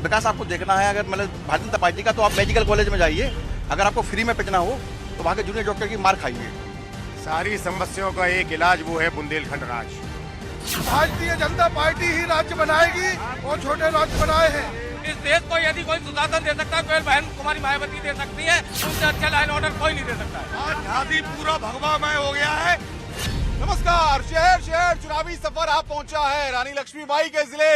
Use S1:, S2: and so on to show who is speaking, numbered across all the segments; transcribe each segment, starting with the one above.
S1: विकास आपको देखना है अगर मतलब भारतीय जनता पार्टी का, तो आप मेडिकल कॉलेज में जाइए। अगर आपको फ्री में पिटना हो तो वहाँ के जूनियर डॉक्टर की मार खाइए।
S2: सारी समस्याओं का एक इलाज वो है बुंदेलखंड राज।
S3: भारतीय जनता पार्टी ही राज्य बनाएगी और छोटे राज्य बनाए हैं।
S4: इस देश को यदि कोई सुशासन दे सकता है तो बहन कुमारी मायावती दे सकती है, उनसे अच्छा लाइन ऑर्डर कोई नहीं दे सकता है।
S3: आज झांसी पूरा भगवामय हो गया है। नमस्कार, शहर शहर चुनावी सफर आप पहुंचा है रानी लक्ष्मीबाई के जिले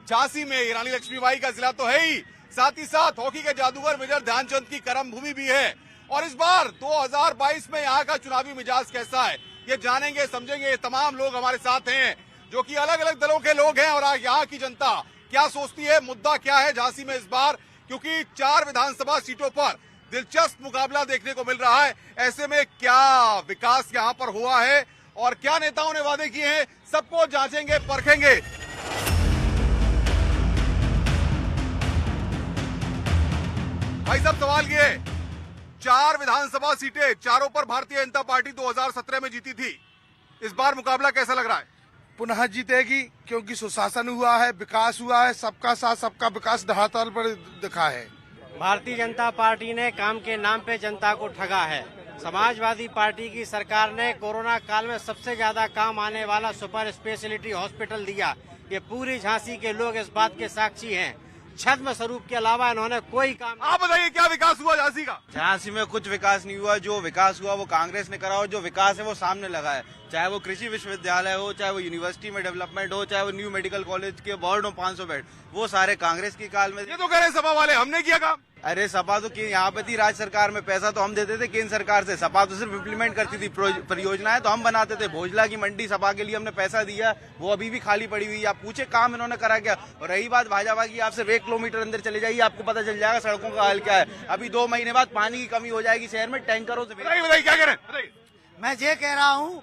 S3: झांसी में। रानी लक्ष्मीबाई का जिला तो है ही, साथ ही साथ हॉकी के जादूगर मेजर ध्यानचंद की कर्म भूमि भी है। और इस बार 2022 में यहाँ का चुनावी मिजाज कैसा है ये जानेंगे समझेंगे। ये तमाम लोग हमारे साथ हैं जो कि अलग अलग दलों के लोग हैं और यहाँ की जनता क्या सोचती है, मुद्दा क्या है झांसी में इस बार, क्योंकि 4 विधानसभा सीटों पर दिलचस्प मुकाबला देखने को मिल रहा है। ऐसे में क्या विकास यहाँ पर हुआ है और क्या नेताओं ने वादे किए हैं, सबको जांचेंगे परखेंगे। भाई साहब सवाल ये, 4 विधानसभा सीटें, चारों पर भारतीय जनता पार्टी 2017 में जीती थी। इस बार मुकाबला कैसा लग रहा है?
S5: पुनः जीतेगी क्योंकि सुशासन हुआ है, विकास हुआ है, सबका साथ सबका विकास धरातल पर दिखा है।
S6: भारतीय जनता पार्टी ने काम के नाम पे जनता को ठगा है। समाजवादी पार्टी की सरकार ने कोरोना काल में सबसे ज्यादा काम आने वाला सुपर स्पेशलिटी हॉस्पिटल दिया। ये पूरी झांसी के लोग इस बात के साक्षी हैं। छद्म स्वरूप के अलावा इन्होंने कोई काम।
S3: आप बताइए क्या विकास हुआ झांसी का?
S7: झांसी में कुछ विकास नहीं हुआ। जो विकास हुआ वो कांग्रेस ने करा और जो विकास है वो सामने लगा है। चाहे वो कृषि विश्वविद्यालय हो, चाहे वो यूनिवर्सिटी में डेवलपमेंट हो, चाहे वो न्यू मेडिकल कॉलेज के वार्ड हो 500 बेड, वो सारे कांग्रेस की काल में।
S3: ये तो कह रहे हैं सपा वाले हमने किया काम।
S7: अरे सपा तो यहाँ पे थी राज्य सरकार में, पैसा तो हम देते थे केंद्र सरकार से। सपा तो सिर्फ इम्प्लीमेंट करती थी, परियोजनाएं तो हम बनाते थे। भोजला की मंडी सपा के लिए हमने पैसा दिया, वो अभी भी खाली पड़ी हुई है। आप पूछे काम इन्होंने करा क्या। और रही बात भाजपा की, आप सिर्फ 1 किलोमीटर अंदर चले जाइए, आपको पता चल जाएगा सड़कों का हाल क्या है। अभी 2 महीने बाद पानी की कमी हो जाएगी शहर में, टैंकरों से।
S3: बताइए क्या कह रहे हैं?
S8: मैं ये कह रहा हूँ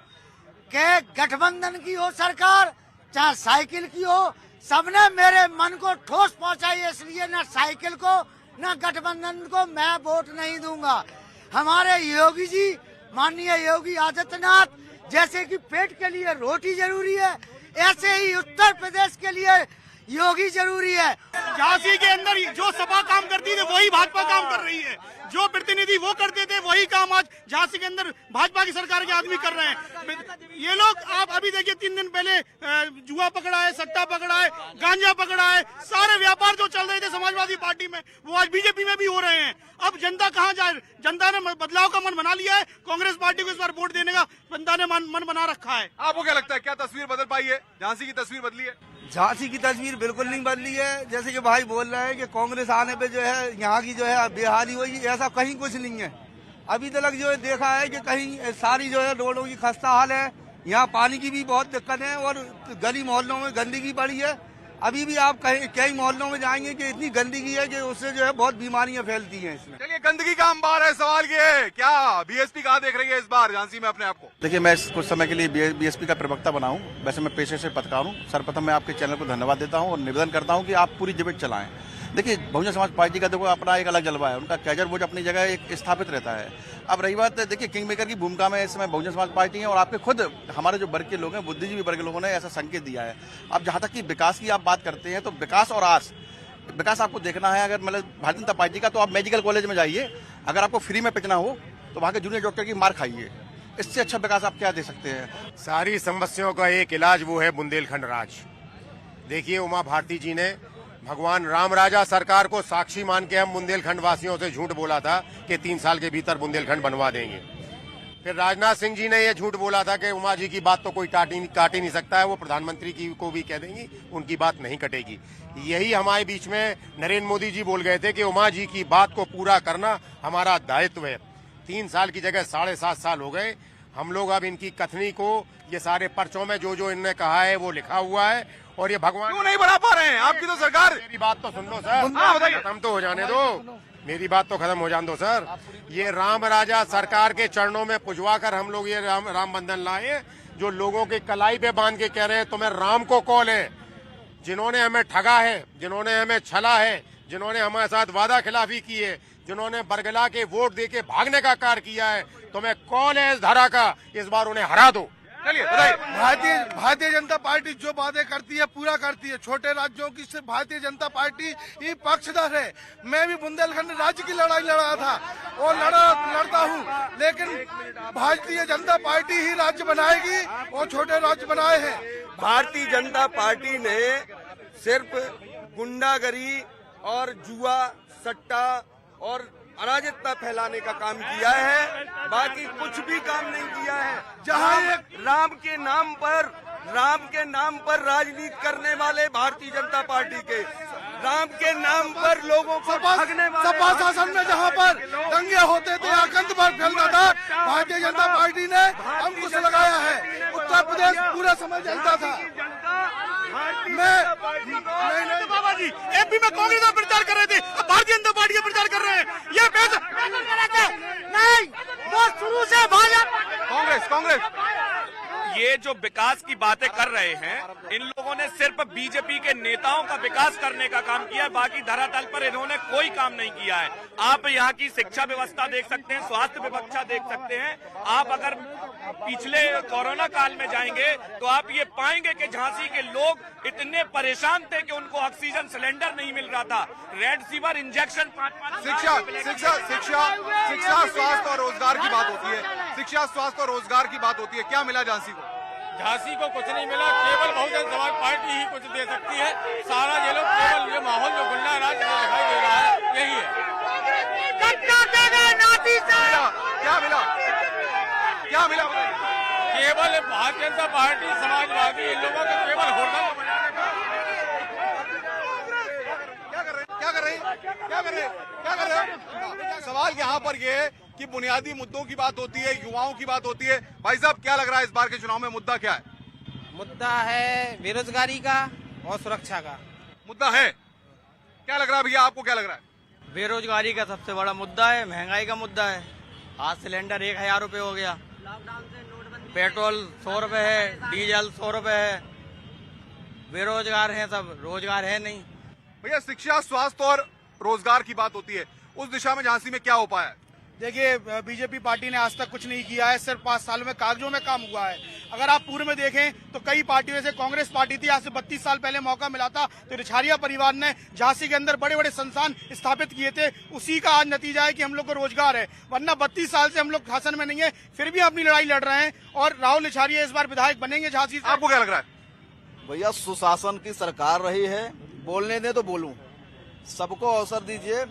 S8: कि गठबंधन की हो सरकार चाहे साइकिल की हो, सबने मेरे मन को ठोस पहुंचाई, इसलिए न साइकिल को न गठबंधन को मैं वोट नहीं दूंगा। हमारे योगी जी, माननीय योगी आदित्यनाथ, जैसे कि पेट के लिए रोटी जरूरी है, ऐसे ही उत्तर प्रदेश के लिए योगी जरूरी है।
S3: झांसी के अंदर जो सपा काम करती थी वही भाजपा काम कर रही है, जो प्रतिनिधि वो करते थे वही काम आज झांसी के अंदर भाजपा की सरकार के आदमी कर रहे हैं। ये लोग, आप अभी देखिए 3 दिन पहले जुआ पकड़ा है, सट्टा पकड़ा है, गांजा पकड़ा है, सारे व्यापार जो चल रहे थे समाजवादी पार्टी में वो आज बीजेपी में भी हो रहे हैं। अब जनता कहाँ जाए? जनता ने बदलाव का मन बना लिया है। कांग्रेस पार्टी को इस बार वोट देने का जनता ने मन बना रखा है। आपको क्या लगता है, क्या तस्वीर बदल पाई है? झांसी की तस्वीर बदली है?
S5: झांसी की तस्वीर बिल्कुल नहीं बदली है। जैसे कि भाई बोल रहे हैं कि कांग्रेस आने पे जो है यहाँ की जो है बेहाली हुई, ऐसा कहीं कुछ नहीं है। अभी तक जो है देखा है कि कहीं सारी जो है रोडों की खस्ता हाल है, यहाँ पानी की भी बहुत दिक्कत है और गली मोहल्लों में गंदगी बढ़ी है। अभी भी आप कई मोहल्लों में जाएंगे कि इतनी गंदगी है कि उससे जो है बहुत बीमारियां फैलती हैं इसमें।
S3: चलिए, गंदगी का अंबार है, सवाल ये है क्या बीएसपी कहाँ देख रही है इस बार झांसी में अपने आप को?
S1: देखिए, मैं कुछ समय के लिए बीएसपी का प्रवक्ता बना हूँ। वैसे मैं पेशे से पत्रकार हूँ। सर्वप्रथम मैं आपके चैनल को धन्यवाद देता हूँ और निवेदन करता हूँ कि आप पूरी डिबेट चलाएं। देखिए, बहुजन समाज पार्टी का देखो अपना एक अलग जलवा है, उनका कैडर वोट अपनी जगह एक स्थापित रहता है। अब रही बात, देखिए किंग मेकर की भूमिका में इस समय बहुजन समाज पार्टी है और आपके खुद हमारे जो वर्ग के लोग हैं, बुद्धिजीवी वर्ग के लोगों ने ऐसा संकेत दिया है। अब जहाँ तक कि विकास की आप बात करते हैं तो विकास और आस, विकास आपको देखना है अगर मतलब भारतीय जनता पार्टी का, तो आप मेडिकल कॉलेज में जाइए। अगर आपको फ्री में पिटना हो तो वहाँ के जूनियर डॉक्टर की मार खाइए। इससे अच्छा विकास आप क्या दे सकते हैं?
S2: सारी समस्याओं का एक इलाज वो है बुंदेलखंड राज। देखिए, उमा भारती जी ने भगवान राम राजा सरकार को साक्षी मान के हम बुंदेलखंड वासियों से झूठ बोला था कि 3 साल के भीतर बुंदेलखंड बनवा देंगे। फिर राजनाथ सिंह जी ने यह झूठ बोला था कि उमा जी की बात तो कोई काट ही नहीं सकता है, वो प्रधानमंत्री की को भी कह देंगी, उनकी बात नहीं कटेगी। यही हमारे बीच में नरेंद्र मोदी जी बोल गए थे कि उमा जी की बात को पूरा करना हमारा दायित्व है। 3 साल की जगह 7.5 साल हो गए। हम लोग अब इनकी कथनी को, ये सारे पर्चों में जो जो इन्होंने कहा है वो लिखा हुआ है और ये भगवान
S3: क्यों नहीं बना पा रहे हैं? आपकी तो सरकार।
S2: मेरी बात तो सुन लो सर, खत्म तो हो जाने दो, मेरी बात तो खत्म हो जाने दो सर। ये राम राजा सरकार के चरणों में पुजवा कर हम लोग ये राम बंधन लाए। जो लोगों के कलाई पे बांध के कह रहे हैं तुम्हें राम को कॉल है, जिन्होंने हमें ठगा है, जिन्होंने हमें छला है, जिन्होंने हमारे साथ वादा खिलाफी की है, जिन्होंने बरगला के वोट देके भागने का कार्य किया है, तुम्हें कॉल है इस धारा का, इस बार उन्हें हरा दो।
S3: चलिए बताइए।
S5: भारतीय जनता पार्टी जो वादे करती है पूरा करती है। छोटे राज्यों की सिर्फ भारतीय जनता पार्टी ही पक्षधर है। मैं भी बुंदेलखंड राज्य की लड़ाई लड़ा था और लड़ता हूँ, लेकिन भारतीय जनता पार्टी ही राज्य बनाएगी और छोटे राज्य बनाए हैं।
S9: भारतीय जनता पार्टी ने सिर्फ गुंडागरी और जुआ, सट्टा और अराजकता फैलाने का काम किया है, बाकी कुछ भी काम नहीं किया है। जहां राम के नाम पर राजनीति करने वाले भारतीय जनता पार्टी के, राम के नाम पर लोगों को ठगने वाले,
S5: सपा शासन में जहां पर दंगे होते थे, आतंकवाद फैलता था, भारतीय जनता पार्टी ने अंकुश लगाया है। उत्तर प्रदेश पूरा समय चलता था।
S3: बाबा जी एमपी में कांग्रेस का प्रचार कर रहे थे, अब भारतीय जनता पार्टी का प्रचार कर रहे हैं। ये
S8: नहीं, वो शुरू से
S3: कांग्रेस
S4: ये जो विकास की बातें कर रहे हैं, इन लोगों ने सिर्फ बीजेपी के नेताओं का विकास करने का काम किया है, बाकी धरातल पर इन्होंने कोई काम नहीं किया है। आप यहाँ की शिक्षा व्यवस्था देख सकते हैं, स्वास्थ्य व्यवस्था देख सकते हैं। आप अगर पिछले कोरोना काल में जाएंगे तो आप ये पाएंगे कि झांसी के लोग इतने परेशान थे कि उनको ऑक्सीजन सिलेंडर नहीं मिल रहा था। रेड फीवर इंजेक्शन,
S3: शिक्षा स्वास्थ्य और रोजगार की बात होती है। शिक्षा स्वास्थ्य और रोजगार की बात होती है, क्या मिला झांसी को?
S4: झांसी को कुछ नहीं मिला, केवल बहुजन समाज पार्टी ही कुछ दे सकती है। सारा ये लोग केवल ये माहौल जो गुंडा राज दिखाई दे रहा है, यही है।
S3: क्या मिला
S4: केवल भारतीय जनता पार्टी, समाजवादी, इन लोगों को केवल होटल बनाने का।
S3: क्या कर रहे हैं? सवाल यहाँ पर ये है कि बुनियादी मुद्दों की बात होती है, युवाओं की बात होती है। भाई साहब क्या लग रहा है इस बार के चुनाव में मुद्दा क्या है?
S6: मुद्दा है बेरोजगारी का और सुरक्षा का।
S3: मुद्दा है, क्या लग रहा है भैया, आपको क्या लग रहा है?
S6: बेरोजगारी का सबसे बड़ा मुद्दा है, महंगाई का मुद्दा है। आज सिलेंडर 1000 रुपए हो गया, पेट्रोल 100 रुपए है, डीजल 100 रुपए है। बेरोजगार हैं सब, रोजगार है नहीं।
S3: भैया शिक्षा स्वास्थ्य और रोजगार की बात होती है, उस दिशा में झांसी में क्या हो पाया है?
S5: देखिए, बीजेपी पार्टी ने आज तक कुछ नहीं किया है। सिर्फ 5 साल में कागजों में काम हुआ है। अगर आप पूर्व में देखें तो कई पार्टियों से कांग्रेस पार्टी थी, आज से 32 साल पहले मौका मिला था तो रिछारिया परिवार ने झांसी के अंदर बड़े बड़े संस्थान स्थापित किए थे। उसी का आज नतीजा है कि हम लोग को रोजगार है, वरना 32 साल से हम लोग शासन में नहीं है, फिर भी अपनी लड़ाई लड़ रहे हैं। और राहुल रिछारिया इस बार विधायक बनेंगे झांसी से।
S3: आपको क्या लग रहा है?
S10: भैया सुशासन की सरकार रही है, बोलने दे तो बोलूं, सबको अवसर दीजिए।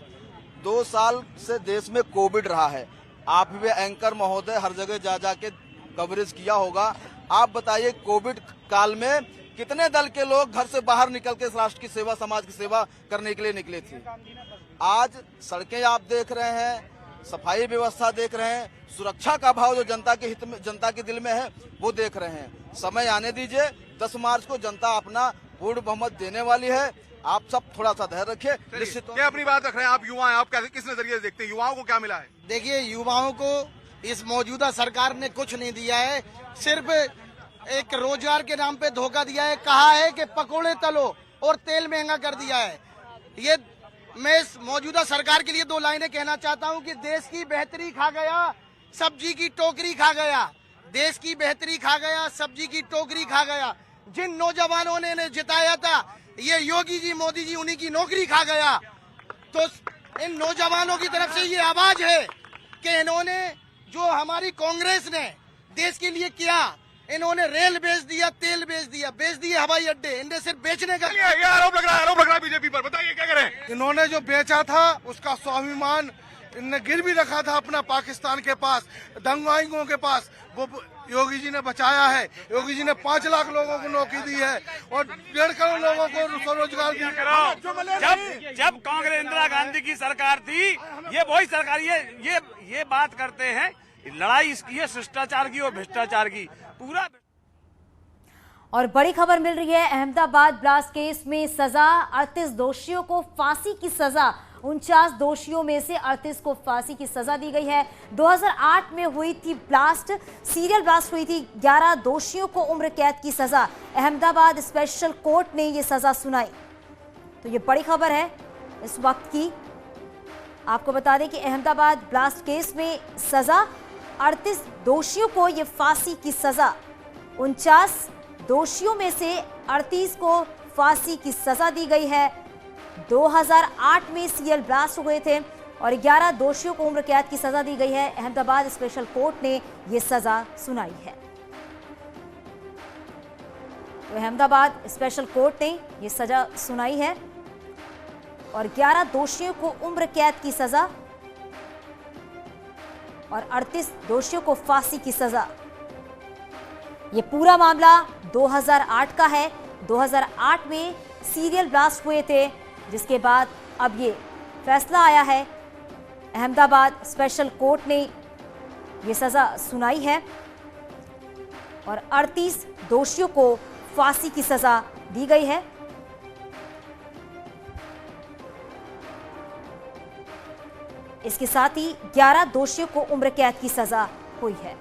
S10: 2 साल से देश में कोविड रहा है, आप भी एंकर महोदय हर जगह जा जाके कवरेज किया होगा। आप बताइए कोविड काल में कितने दल के लोग घर से बाहर निकल के इस राष्ट्र की सेवा, समाज की सेवा करने के लिए निकले थे। आज सड़कें आप देख रहे हैं, सफाई व्यवस्था देख रहे हैं, सुरक्षा का भाव जो जनता के हित में, जनता के दिल में है वो देख रहे हैं। समय आने दीजिए, 10 मार्च को जनता अपना पूर्ण बहुमत देने वाली है। आप सब थोड़ा सा धैर्य रखिए। निश्चित
S3: क्या अपनी बात रख रहे हैं, आप युवा हैं, आप किस नजरिए से देखते हैं, युवाओं को क्या मिला है?
S8: देखिए, युवाओं को इस मौजूदा सरकार ने कुछ नहीं दिया है, सिर्फ एक रोजगार के नाम पे धोखा दिया है। कहा है कि पकोड़े तलो और तेल महंगा कर दिया है। ये मैं इस मौजूदा सरकार के लिए 2 लाइनें कहना चाहता हूं कि देश की बेहतरी खा गया, सब्जी की टोकरी खा गया। देश की बेहतरी खा गया, सब्जी की टोकरी खा गया। जिन नौजवानों ने जिताया था, ये योगी जी, मोदी जी, उन्हीं की नौकरी खा गया। तो इन नौजवानों की तरफ से ये आवाज है कि इन्होंने जो हमारी कांग्रेस ने देश के लिए किया, इन्होंने रेल बेच दिया, तेल बेच दिए हवाई अड्डे, इन्हें सिर्फ बेचने का
S3: ये आरोप लग रहा है बीजेपी पर, बताइए क्या करें?
S5: इन्होंने जो बेचा था उसका स्वाभिमान इनने गिर भी रखा था अपना पाकिस्तान के पास, दंगाइयों के पास, वो योगी जी ने बचाया है। योगी जी ने 5 लाख लोगों को नौकरी दी है और 1.5 करोड़ लोगों को स्वरोजगार दिया।
S4: जब कांग्रेस इंदिरा गांधी की सरकार थी, ये वही सरकार ये बात करते हैं, लड़ाई इसकी है शिष्टाचार की और भ्रष्टाचार की पूरा।
S11: और बड़ी खबर मिल रही है, अहमदाबाद ब्लास्ट केस में सजा, 38 दोषियों को फांसी की सजा। 49 दोषियों में से 38 को फांसी की सजा दी गई है। 2008 में हुई थी ब्लास्ट, सीरियल ब्लास्ट हुई थी। 11 दोषियों को उम्र कैद की सजा अहमदाबाद स्पेशल कोर्ट ने ये सजा सुनाई। तो ये बड़ी खबर है इस वक्त की। आपको बता दें कि अहमदाबाद ब्लास्ट केस में सजा, 38 दोषियों को ये फांसी की सजा 49 दोषियों में से 38 को फांसी की सजा दी गई है। 2008 में सीरियल ब्लास्ट हुए थे और 11 दोषियों को उम्र कैद की सजा दी गई है। अहमदाबाद स्पेशल कोर्ट ने यह सजा सुनाई है। तो अहमदाबाद स्पेशल कोर्ट ने यह सजा सुनाई है और 11 दोषियों को उम्र कैद की सजा और 38 दोषियों को फांसी की सजा। ये पूरा मामला 2008 का है। 2008 में सीरियल ब्लास्ट हुए थे, जिसके बाद अब ये फैसला आया है। अहमदाबाद स्पेशल कोर्ट ने ये सजा सुनाई है और 38 दोषियों को फांसी की सजा दी गई है। इसके साथ ही 11 दोषियों को उम्र कैद की सजा हुई है।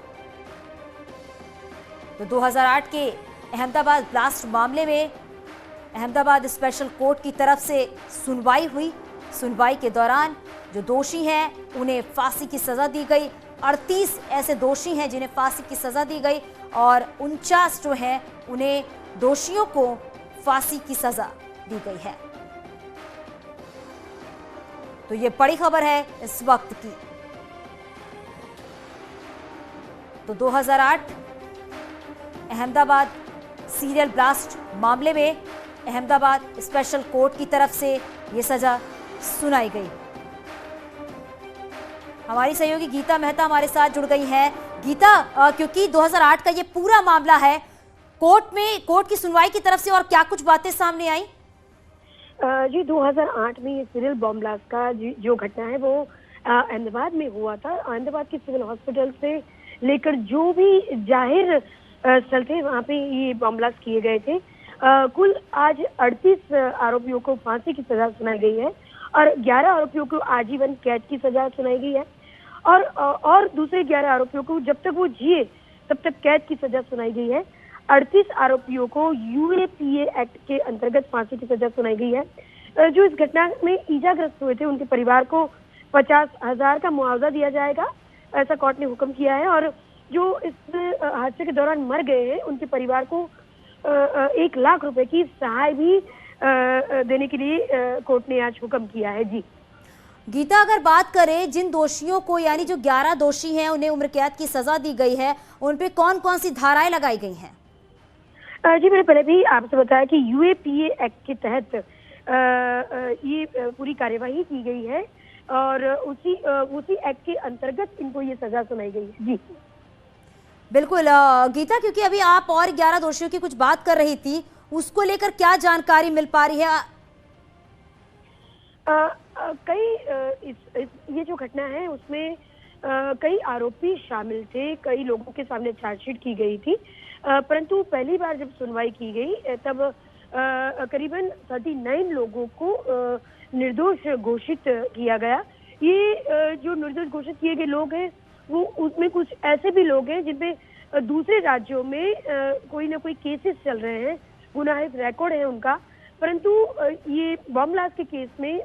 S11: तो 2008 के अहमदाबाद ब्लास्ट मामले में अहमदाबाद स्पेशल कोर्ट की तरफ से सुनवाई हुई। सुनवाई के दौरान जो दोषी हैं उन्हें फांसी की सजा दी गई। 38 ऐसे दोषी हैं जिन्हें फांसी की सजा दी गई और 49 जो हैं उन्हें दोषियों को फांसी की सजा दी गई है। तो ये बड़ी खबर है इस वक्त की। तो 2008 अहमदाबाद सीरियल ब्लास्ट मामले में अहमदाबाद स्पेशल कोर्ट की तरफ से ये सजा सुनाई गई। हमारी सहयोगी गीता मेहता हमारे साथ जुड़ गई है। गीता, क्योंकि 2008 का ये पूरा मामला है, कोर्ट की सुनवाई की तरफ से और क्या कुछ बातें सामने आई?
S12: जी 2008 में ये सीरियल बॉम्ब ब्लास्ट का जो घटना है वो अहमदाबाद में हुआ था। अहमदाबाद के सिविल हॉस्पिटल से लेकर जो भी जाहिर स्थल थे वहाँ पे ये बॉम्ब ब्लास्ट किए गए थे। कुल आज 38 आरोपियों को फांसी की सजा सुनाई गई है और 11 आरोपियों को आजीवन कैद की सजा सुनाई गई है और दूसरे 11 आरोपियों को जब तक वो जिए तब तक कैद की सजा सुनाई गई है। 38 आरोपियों को यूएपीए एक्ट के अंतर्गत फांसी की सजा सुनाई गई है। जो इस घटना में ईजाग्रस्त हुए थे उनके परिवार को 50,000 का मुआवजा दिया जाएगा, ऐसा कोर्ट ने हुक्म किया है। और जो इस हादसे के दौरान मर गए हैं उनके परिवार को 1 लाख रुपए की सहाय भी देने के लिए कोर्ट ने आज हुक्म किया है। जी
S11: गीता, अगर बात करें जिन दोषियों को, यानी जो 11 दोषी हैं उन्हें उम्र कैद की सजा दी गई है, उन पे कौन कौन सी धाराएं लगाई गई हैं?
S12: जी मैंने पहले भी आपसे बताया कि यूएपीए एक्ट के तहत ये पूरी कार्यवाही की गई है और उसी एक्ट के अंतर्गत इनको ये सजा सुनाई गई है। जी
S11: बिल्कुल गीता, क्योंकि अभी आप और 11 दोषियों की कुछ बात कर रही थी, उसको लेकर क्या जानकारी मिल पा रही है?
S12: ये जो घटना है उसमें कई आरोपी शामिल थे, कई लोगों के सामने चार्जशीट की गई थी, परंतु पहली बार जब सुनवाई की गई तब करीबन 39 लोगों को निर्दोष घोषित किया गया। ये जो निर्दोष घोषित किए गए लोग हैं वो उसमें कुछ ऐसे भी लोग हैं जिनपे दूसरे राज्यों में कोई ना कोई केसेस चल रहे हैं, गुनाहित रिकॉर्ड है उनका, परंतु ये बॉम्ब ब्लास्ट के केस में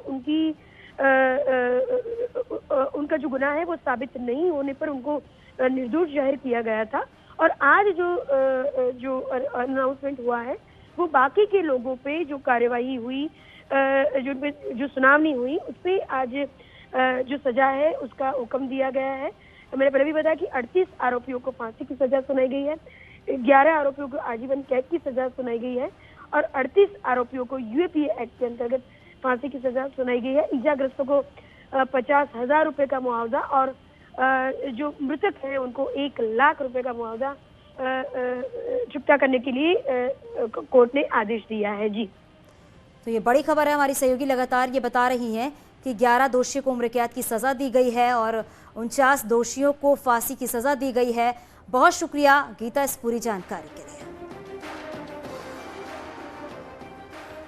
S12: उनका जो गुनाह है वो साबित नहीं होने पर उनको निर्दोष जाहिर किया गया था। और आज जो अनाउंसमेंट हुआ है वो बाकी के लोगों पे जो कार्यवाही हुई, जो सुनावनी हुई, उस पे आज जो सजा है उसका हुक्म दिया गया है। मैंने पहले भी बताया कि 38 आरोपियों को फांसी की सजा सुनाई गई है, 11 आरोपियों को आजीवन कैद की सजा सुनाई गई है और 38 आरोपियों को यूएपीए एक्ट के अंतर्गत फांसी की सजा सुनाई गई है। ईजाग्रस्तों को 50,000 रुपए का मुआवजा और जो मृतक हैं उनको 1 लाख रुपए का मुआवजा चुकता करने के लिए कोर्ट ने आदेश दिया है। जी
S11: तो ये बड़ी खबर है। हमारी सहयोगी लगातार ये बता रही हैं कि 11 दोषियों को उम्र कैद की सजा दी गई है और 49 दोषियों को फांसी की सजा दी गई है। बहुत शुक्रिया गीता इस पूरी जानकारी के लिए।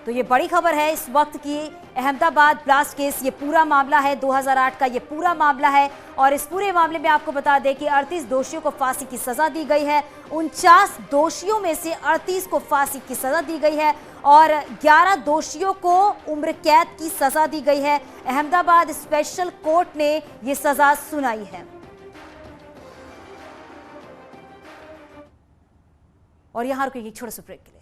S11: तो ये बड़ी खबर है इस वक्त की। अहमदाबाद ब्लास्ट केस, ये पूरा मामला है, 2008 का ये पूरा मामला है और इस पूरे मामले में आपको बता दें कि 38 दोषियों को फांसी की सजा दी गई है। 49 दोषियों में से 38 को फांसी की सजा दी गई है और 11 दोषियों को उम्र कैद की सजा दी गई है। अहमदाबाद स्पेशल कोर्ट ने ये सजा सुनाई है। और यहाँ रुकेगी छोटे से ब्रेक के लिए।